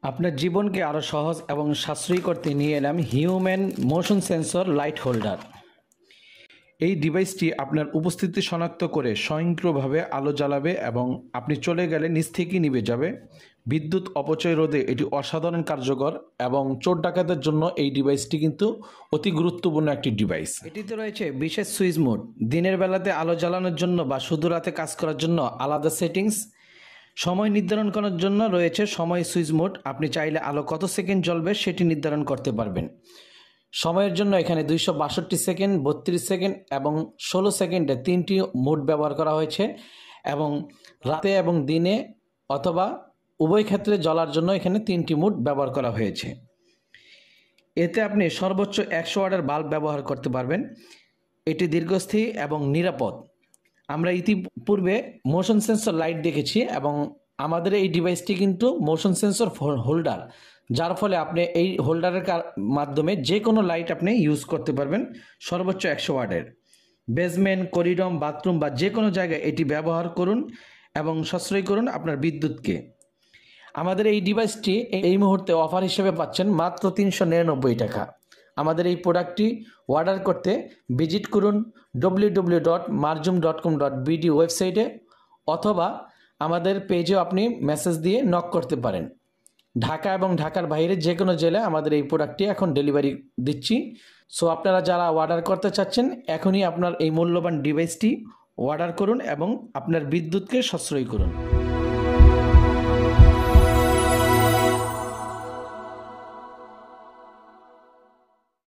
আপনার জীবনকে আরও সহজ এবং সাশ্রয়ী করতে নিয়ে এলাম human motion sensor light holder. এই ডিভাইসটি আপনার উপস্থিতি শনাক্ত করে স্বয়ংক্রিয়ভাবে আলো জ্বালাবে এবং আপনি চলে গেলে নিচ থেকেই নিভে যাবে। বিদ্যুৎ অপচয় রোধে এটি অসাধারণ কার্যকর এবং চোর ডাকাতের জন্য এই ডিভাইসটি কিন্তু অতি গুরুত্বপূর্ণ একটি ডিভাইস। এটিতে রয়েছে বিশেষ সুইচ মোড, দিনের বেলাতে আলো জ্বালানোর জন্য বা শুধু রাতে কাজ করার জন্য আলাদা সেটিংস, সময় নির্ধারণ করার জন্য রয়েছে সময় সুইচ মোড, আপনি চাইলে আলো কত সেকেন্ড জ্বলবে সেটি নির্ধারণ করতে পারবেন। সময়ের জন্য এখানে 262 সেকেন্ড, 32 সেকেন্ড এবং 16 সেকেন্ডে তিনটি মোড ব্যবহার করা হয়েছে এবং রাতে এবং দিনে অথবা উভয় ক্ষেত্রে জ্বলার জন্য এখানে তিনটি মোড ব্যবহার করা হয়েছে। এতে আপনি সর্বোচ্চ 100 ওয়াটের বাল্ব ব্যবহার করতে পারবেন। এটি দীর্ঘস্থায়ী এবং নিরাপদ। আমরা ইতিপূর্বে মোশন সেন্সর লাইট দেখেছি এবং আমাদের এই ডিভাইসটি কিন্তু মোশন সেন্সর হোল্ডার, যার ফলে আপনি এই হোল্ডারের মাধ্যমে যে কোনো লাইট আপনি ইউজ করতে পারবেন সর্বোচ্চ 100 ওয়াটের। বেসমেন্ট, করিডোর, বাথরুম বা যে কোনো জায়গায় এটি ব্যবহার করুন এবং সাশ্রয় করুন আপনার বিদ্যুৎকে। আমাদের এই ডিভাইসটি এই মুহূর্তে অফার হিসেবে পাচ্ছেন মাত্র 399 টাকা। আমাদের এই প্রোডাক্টটি অর্ডার করতে ভিজিট করুন www.marjum.com.bd ওয়েবসাইটে অথবা আমাদের পেজেও আপনি মেসেজ দিয়ে নক করতে পারেন। ঢাকা এবং ঢাকার বাইরে যে কোনো জেলায় আমাদের এই প্রোডাক্টটি এখন ডেলিভারি দিচ্ছি। সো আপনারা যারা অর্ডার করতে চাচ্ছেন এখনই আপনার এই মূল্যবান ডিভাইসটি অর্ডার করুন এবং আপনার বিদ্যুৎকে সাশ্রয় করুন।